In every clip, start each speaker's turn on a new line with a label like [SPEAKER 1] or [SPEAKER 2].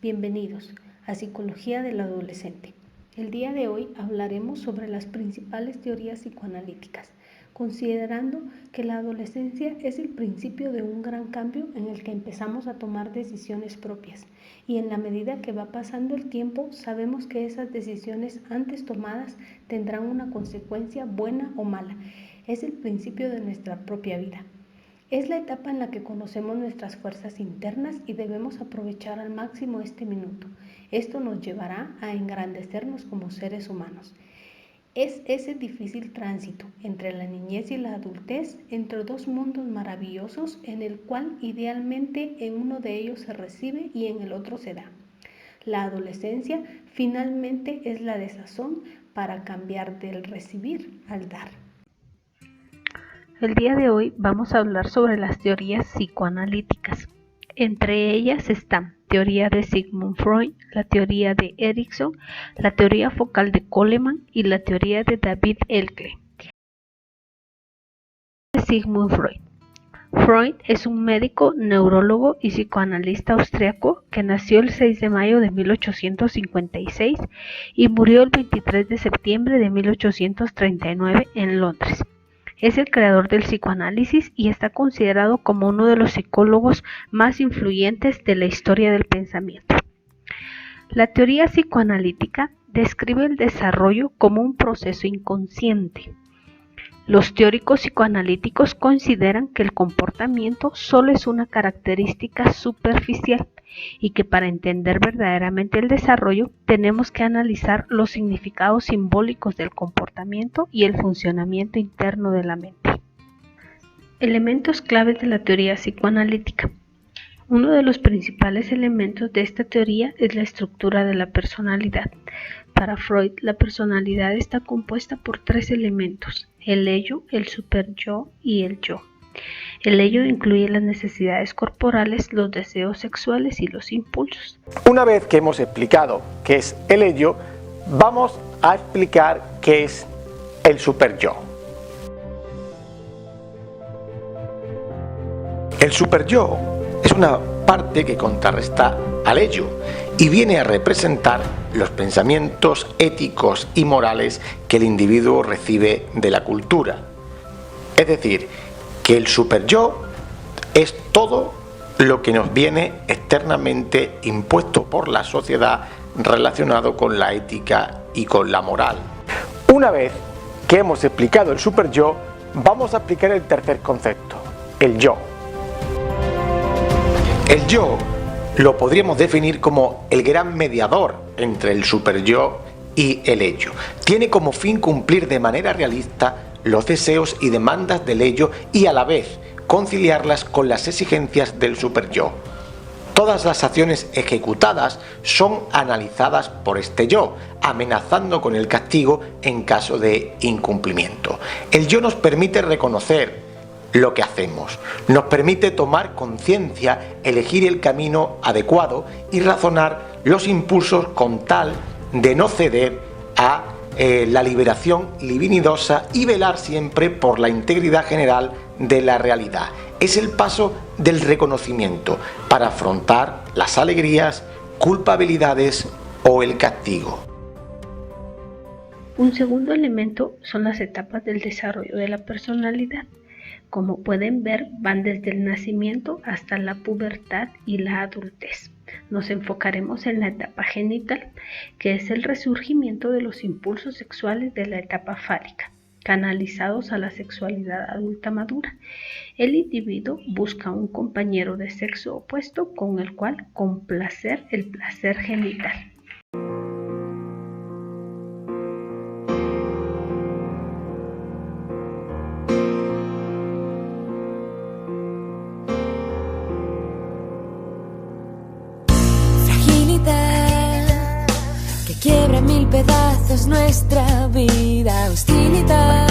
[SPEAKER 1] Bienvenidos a Psicología del Adolescente. El día de hoy hablaremos sobre las principales teorías psicoanalíticas, considerando que la adolescencia es el principio de un gran cambio en el que empezamos a tomar decisiones propias y en la medida que va pasando el tiempo sabemos que esas decisiones antes tomadas tendrán una consecuencia buena o mala. Es el principio de nuestra propia vida. Es la etapa en la que conocemos nuestras fuerzas internas y debemos aprovechar al máximo este minuto. Esto nos llevará a engrandecernos como seres humanos. Es ese difícil tránsito entre la niñez y la adultez, entre dos mundos maravillosos en el cual idealmente en uno de ellos se recibe y en el otro se da. La adolescencia finalmente es la desazón para cambiar del recibir al dar. El día de hoy vamos a hablar sobre las teorías psicoanalíticas. Entre ellas están teoría de Sigmund Freud, la teoría de Erikson, la teoría focal de Coleman y la teoría de David Elke. Sigmund Freud. Freud es un médico, neurólogo y psicoanalista austriaco que nació el 6 de mayo de 1856 y murió el 23 de septiembre de 1839 en Londres. Es el creador del psicoanálisis y está considerado como uno de los psicólogos más influyentes de la historia del pensamiento. La teoría psicoanalítica describe el desarrollo como un proceso inconsciente. Los teóricos psicoanalíticos consideran que el comportamiento solo es una característica superficial y que para entender verdaderamente el desarrollo tenemos que analizar los significados simbólicos del comportamiento y el funcionamiento interno de la mente. Elementos claves de la teoría psicoanalítica. Uno de los principales elementos de esta teoría es la estructura de la personalidad. Para Freud, la personalidad está compuesta por tres elementos: el ello, el superyo y el yo. El ello incluye las necesidades corporales, los deseos sexuales y los impulsos.
[SPEAKER 2] Una vez que hemos explicado qué es el ello, vamos a explicar qué es el superyo. El superyo es una parte que contrarresta al ello y viene a representar los pensamientos éticos y morales que el individuo recibe de la cultura. Es decir, que el superyo es todo lo que nos viene externamente impuesto por la sociedad relacionado con la ética y con la moral. Una vez que hemos explicado el superyo, vamos a explicar el tercer concepto, el yo. El yo lo podríamos definir como el gran mediador entre el superyo y el ello. Tiene como fin cumplir de manera realista los deseos y demandas del ello y a la vez conciliarlas con las exigencias del superyo. Todas las acciones ejecutadas son analizadas por este yo, amenazando con el castigo en caso de incumplimiento. El yo nos permite reconocer lo que hacemos, nos permite tomar conciencia, elegir el camino adecuado y razonar los impulsos con tal de no ceder a la liberación libidinosa y velar siempre por la integridad general de la realidad. Es el paso del reconocimiento para afrontar las alegrías, culpabilidades o el castigo.
[SPEAKER 1] Un segundo elemento son las etapas del desarrollo de la personalidad. Como pueden ver, van desde el nacimiento hasta la pubertad y la adultez. Nos enfocaremos en la etapa genital, que es el resurgimiento de los impulsos sexuales de la etapa fálica, canalizados a la sexualidad adulta madura. El individuo busca un compañero de sexo opuesto con el cual complacer el placer genital.
[SPEAKER 3] Quiebra en mil pedazos nuestra vida, hostilidad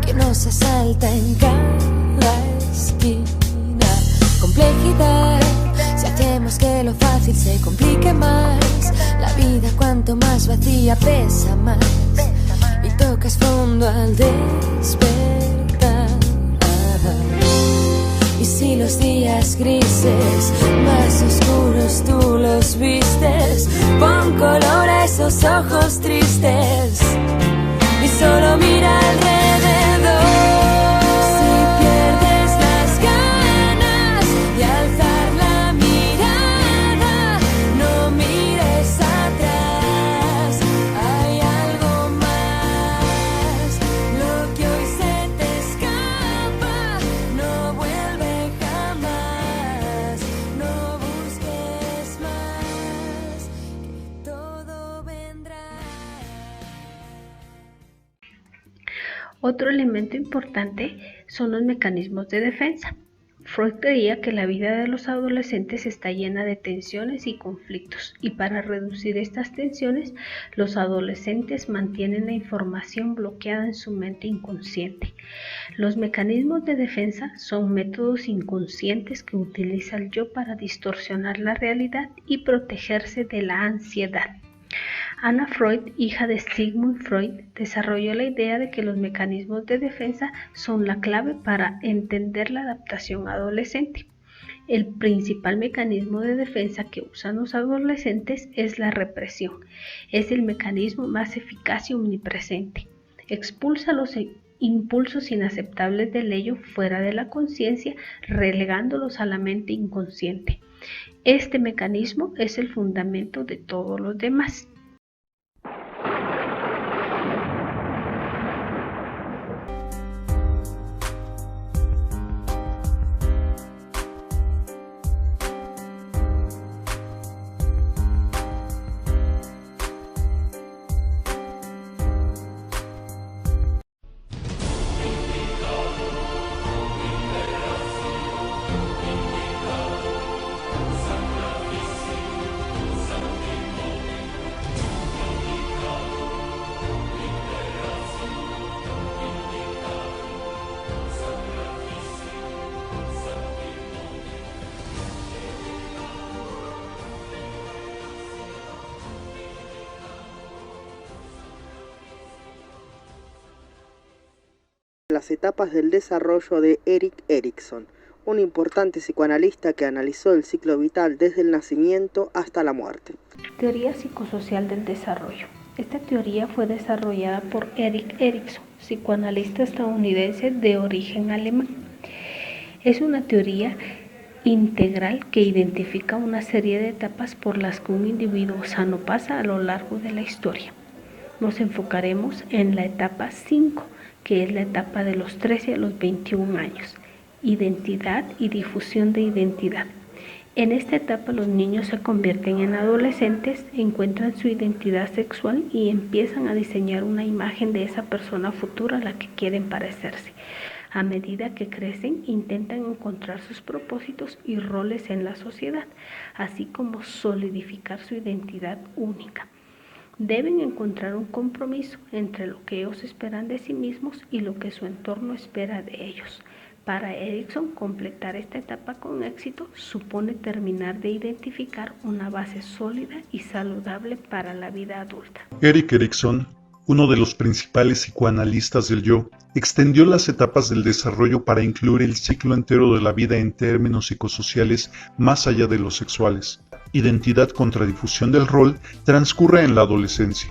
[SPEAKER 3] que nos asalta en cada esquina, complejidad, si hacemos que lo fácil se complique más, la vida cuanto más vacía pesa más, y tocas fondo al despertar, y si los días grises más oscuros tú los vistes, pon color a esos ojos tristes y solo mira alrededor. Si pierdes las ganas de alzar la mirada, no mires atrás, hay algo más. Lo que hoy se te escapa no vuelve jamás. No busques más, que todo vendrá.
[SPEAKER 1] Otro elemento importante son los mecanismos de defensa. Freud creía que la vida de los adolescentes está llena de tensiones y conflictos, y para reducir estas tensiones, los adolescentes mantienen la información bloqueada en su mente inconsciente. Los mecanismos de defensa son métodos inconscientes que utiliza el yo para distorsionar la realidad y protegerse de la ansiedad. Anna Freud, hija de Sigmund Freud, desarrolló la idea de que los mecanismos de defensa son la clave para entender la adaptación adolescente. El principal mecanismo de defensa que usan los adolescentes es la represión. Es el mecanismo más eficaz y omnipresente. Expulsa los impulsos inaceptables del ello fuera de la conciencia, relegándolos a la mente inconsciente. Este mecanismo es el fundamento de todos los demás.
[SPEAKER 4] Las etapas del desarrollo de Erik Erikson, un importante psicoanalista que analizó el ciclo vital desde el nacimiento hasta la muerte.
[SPEAKER 1] Teoría psicosocial del desarrollo. Esta teoría fue desarrollada por Erik Erikson, psicoanalista estadounidense de origen alemán. Es una teoría integral que identifica una serie de etapas por las que un individuo sano pasa a lo largo de la historia. Nos enfocaremos en la etapa 5, que es la etapa de los 13 a los 21 años, identidad y difusión de identidad. En esta etapa los niños se convierten en adolescentes, encuentran su identidad sexual y empiezan a diseñar una imagen de esa persona futura a la que quieren parecerse. A medida que crecen, intentan encontrar sus propósitos y roles en la sociedad, así como solidificar su identidad única. Deben encontrar un compromiso entre lo que ellos esperan de sí mismos y lo que su entorno espera de ellos. Para Erikson, completar esta etapa con éxito supone terminar de identificar una base sólida y saludable para la vida adulta.
[SPEAKER 5] Erik Erikson, uno de los principales psicoanalistas del yo, extendió las etapas del desarrollo para incluir el ciclo entero de la vida en términos psicosociales más allá de los sexuales. Identidad contra difusión del rol transcurre en la adolescencia.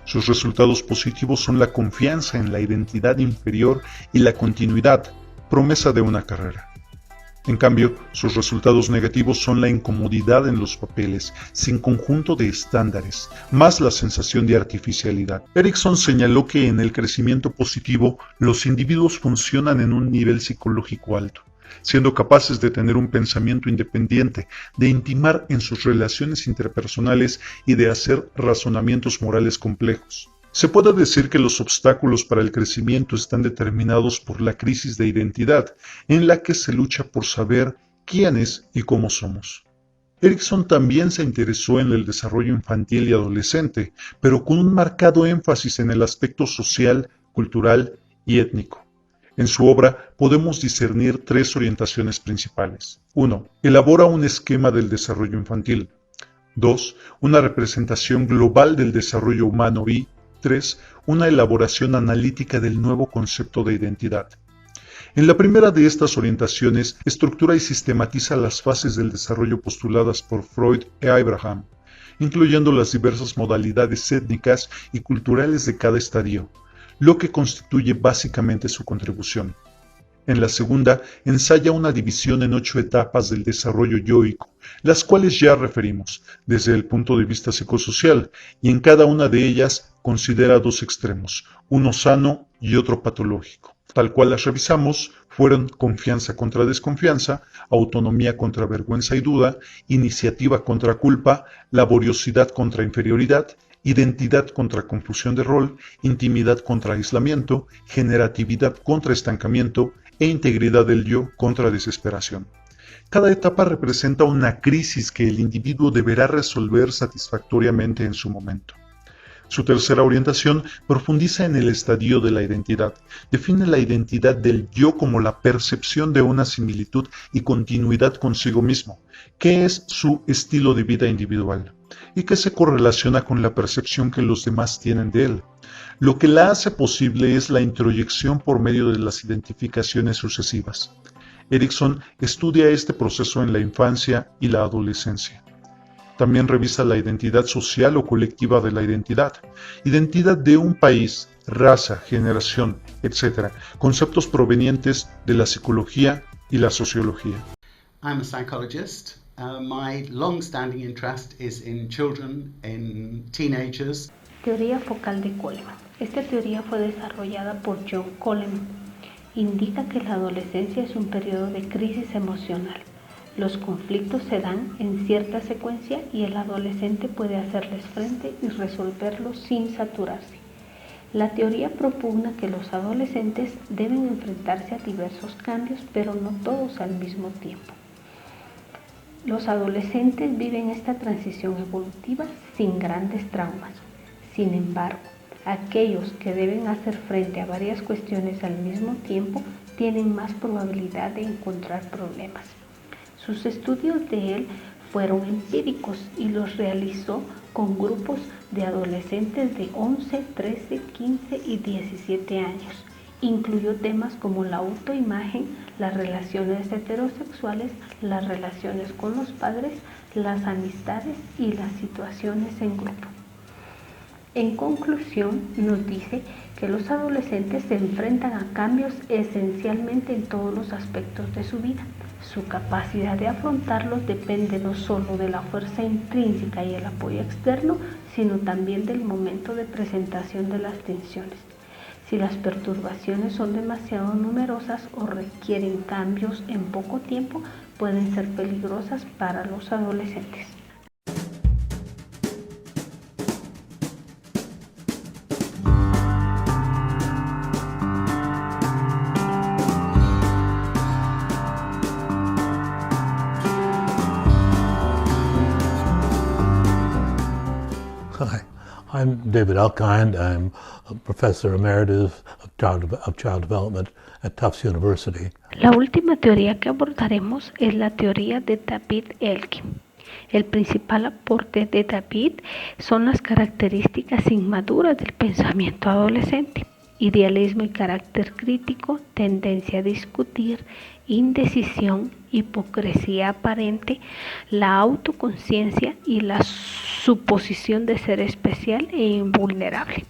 [SPEAKER 5] Sus resultados positivos son la confianza en la identidad inferior y la continuidad, promesa de una carrera. En cambio, sus resultados negativos son la incomodidad en los papeles, sin conjunto de estándares, más la sensación de artificialidad. Erikson señaló que en el crecimiento positivo, los individuos funcionan en un nivel psicológico alto, siendo capaces de tener un pensamiento independiente, de intimar en sus relaciones interpersonales y de hacer razonamientos morales complejos. Se puede decir que los obstáculos para el crecimiento están determinados por la crisis de identidad, en la que se lucha por saber quiénes y cómo somos. Erikson también se interesó en el desarrollo infantil y adolescente, pero con un marcado énfasis en el aspecto social, cultural y étnico. En su obra podemos discernir tres orientaciones principales. 1. Elabora un esquema del desarrollo infantil. 2. Una representación global del desarrollo humano y 3. Una elaboración analítica del nuevo concepto de identidad. En la primera de estas orientaciones, estructura y sistematiza las fases del desarrollo postuladas por Freud e Abraham, incluyendo las diversas modalidades étnicas y culturales de cada estadio, lo que constituye básicamente su contribución. En la segunda, ensaya una división en 8 etapas del desarrollo yoico, las cuales ya referimos, desde el punto de vista psicosocial, y en cada una de ellas considera 2 extremos, uno sano y otro patológico. Tal cual las revisamos, fueron confianza contra desconfianza, autonomía contra vergüenza y duda, iniciativa contra culpa, laboriosidad contra inferioridad, identidad contra confusión de rol, intimidad contra aislamiento, generatividad contra estancamiento e integridad del yo contra desesperación. Cada etapa representa una crisis que el individuo deberá resolver satisfactoriamente en su momento. Su tercera orientación profundiza en el estadio de la identidad. Define la identidad del yo como la percepción de una similitud y continuidad consigo mismo, que es su estilo de vida individual, y que se correlaciona con la percepción que los demás tienen de él. Lo que la hace posible es la introyección por medio de las identificaciones sucesivas. Erikson estudia este proceso en la infancia y la adolescencia. También revisa la identidad social o colectiva de la identidad de un país, raza, generación, etc., conceptos provenientes de la psicología y la sociología.
[SPEAKER 6] I'm a psychologist. My long-standing interest is in children, in teenagers.
[SPEAKER 1] Teoría focal de Coleman. Esta teoría fue desarrollada por John Coleman. Indica que la adolescencia es un periodo de crisis emocional. Los conflictos se dan en cierta secuencia y el adolescente puede hacerles frente y resolverlos sin saturarse. La teoría propugna que los adolescentes deben enfrentarse a diversos cambios, pero no todos al mismo tiempo. Los adolescentes viven esta transición evolutiva sin grandes traumas. Sin embargo, aquellos que deben hacer frente a varias cuestiones al mismo tiempo tienen más probabilidad de encontrar problemas. Sus estudios de él fueron empíricos y los realizó con grupos de adolescentes de 11, 13, 15 y 17 años. Incluyó temas como la autoimagen, las relaciones heterosexuales, las relaciones con los padres, las amistades y las situaciones en grupo. En conclusión, nos dice que los adolescentes se enfrentan a cambios esencialmente en todos los aspectos de su vida. Su capacidad de afrontarlos depende no solo de la fuerza intrínseca y el apoyo externo, sino también del momento de presentación de las tensiones. Si las perturbaciones son demasiado numerosas o requieren cambios en poco tiempo, pueden ser peligrosas para los adolescentes.
[SPEAKER 7] Hi, I'm David Elkind. I'm a professor emeritus of child development at Tufts University.
[SPEAKER 1] La última teoría que abordaremos es la teoría de David Elkind. El principal aporte de David son las características inmaduras del pensamiento adolescente: idealismo y carácter crítico, tendencia a discutir, indecisión, hipocresía aparente, la autoconciencia y la suposición de ser especial e invulnerable.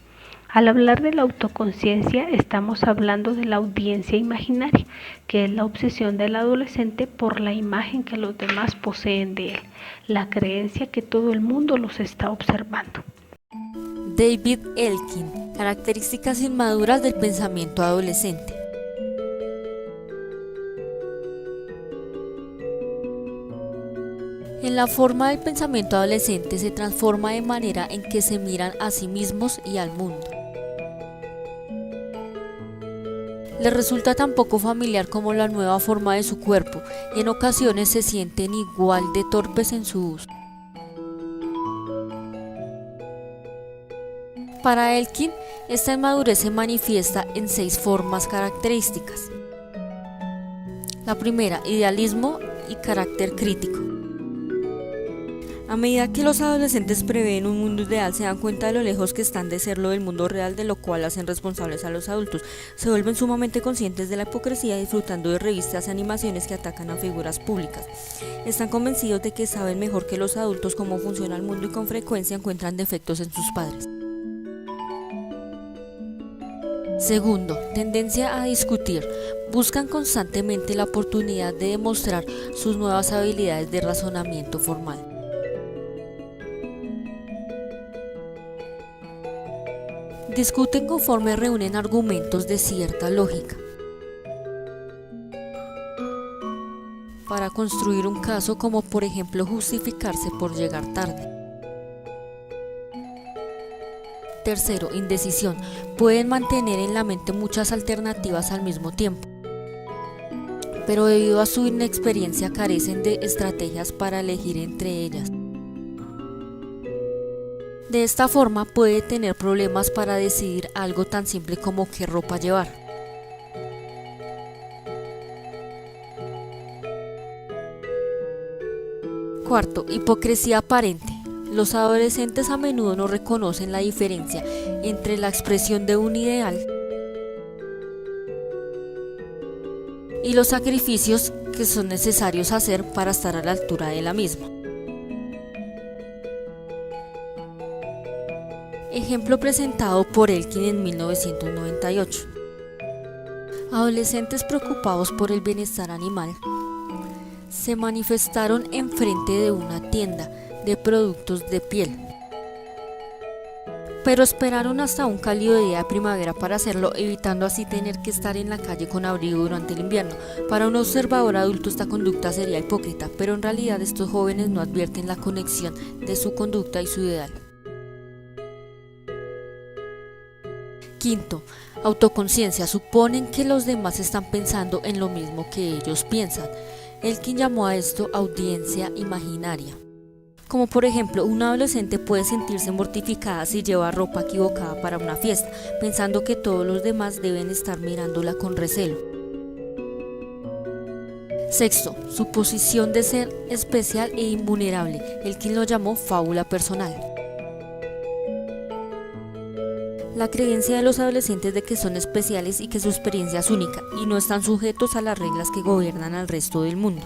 [SPEAKER 1] Al hablar de la autoconciencia, estamos hablando de la audiencia imaginaria, que es la obsesión del adolescente por la imagen que los demás poseen de él, la creencia que todo el mundo los está observando.
[SPEAKER 8] David Elkind, características inmaduras del pensamiento adolescente. En la forma del pensamiento adolescente se transforma de manera en que se miran a sí mismos y al mundo. Les resulta tan poco familiar como la nueva forma de su cuerpo y en ocasiones se sienten igual de torpes en su uso. Para Elkind, esta inmadurez se manifiesta en 6 formas características. La primera, idealismo y carácter crítico. A medida que los adolescentes prevén un mundo ideal, se dan cuenta de lo lejos que están de serlo del mundo real, de lo cual hacen responsables a los adultos. Se vuelven sumamente conscientes de la hipocresía, disfrutando de revistas y animaciones que atacan a figuras públicas. Están convencidos de que saben mejor que los adultos cómo funciona el mundo y con frecuencia encuentran defectos en sus padres. Segundo, tendencia a discutir. Buscan constantemente la oportunidad de demostrar sus nuevas habilidades de razonamiento formal. Discuten conforme reúnen argumentos de cierta lógica para construir un caso, como por ejemplo justificarse por llegar tarde. Tercero, indecisión. Pueden mantener en la mente muchas alternativas al mismo tiempo, pero debido a su inexperiencia carecen de estrategias para elegir entre ellas. De esta forma puede tener problemas para decidir algo tan simple como qué ropa llevar. Cuarto, hipocresía aparente. Los adolescentes a menudo no reconocen la diferencia entre la expresión de un ideal y los sacrificios que son necesarios hacer para estar a la altura de la misma. Ejemplo presentado por Elkin en 1998. Adolescentes preocupados por el bienestar animal se manifestaron enfrente de una tienda de productos de piel, pero esperaron hasta un cálido día de primavera para hacerlo, evitando así tener que estar en la calle con abrigo durante el invierno. Para un observador adulto esta conducta sería hipócrita, pero en realidad estos jóvenes no advierten la conexión de su conducta y su ideal. Quinto, autoconciencia. Suponen que los demás están pensando en lo mismo que ellos piensan. Elkin llamó a esto audiencia imaginaria. Como por ejemplo, un adolescente puede sentirse mortificada si lleva ropa equivocada para una fiesta, pensando que todos los demás deben estar mirándola con recelo. Sexto, su posición de ser especial e invulnerable. Elkin lo llamó fábula personal. La creencia de los adolescentes de que son especiales y que su experiencia es única y no están sujetos a las reglas que gobiernan al resto del mundo.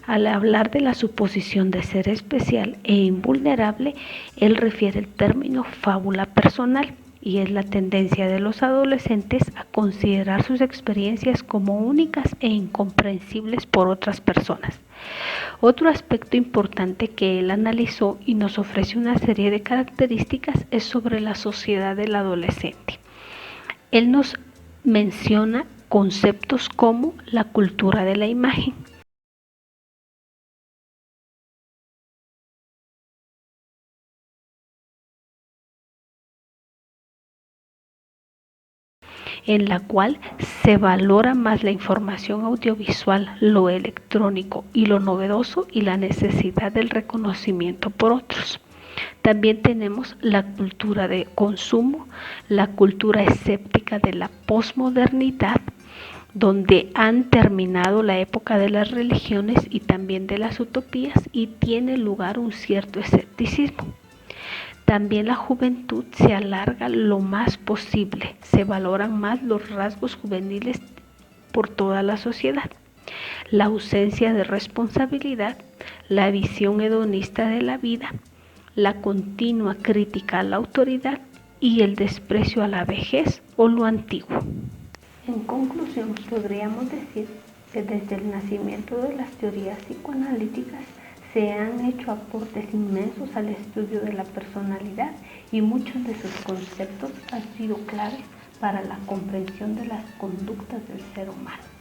[SPEAKER 1] Al hablar de la suposición de ser especial e invulnerable, él refiere el término fábula personal, y es la tendencia de los adolescentes a considerar sus experiencias como únicas e incomprensibles por otras personas. Otro aspecto importante que él analizó y nos ofrece una serie de características es sobre la sociedad del adolescente. Él nos menciona conceptos como la cultura de la imagen, en la cual se valora más la información audiovisual, lo electrónico y lo novedoso, y la necesidad del reconocimiento por otros. También tenemos la cultura de consumo, la cultura escéptica de la posmodernidad, donde han terminado la época de las religiones y también de las utopías, y tiene lugar un cierto escepticismo. También la juventud se alarga lo más posible, se valoran más los rasgos juveniles por toda la sociedad. La ausencia de responsabilidad, la visión hedonista de la vida, la continua crítica a la autoridad y el desprecio a la vejez o lo antiguo. En conclusión, podríamos decir que desde el nacimiento de las teorías psicoanalíticas se han hecho aportes inmensos al estudio de la personalidad, y muchos de sus conceptos han sido claves para la comprensión de las conductas del ser humano.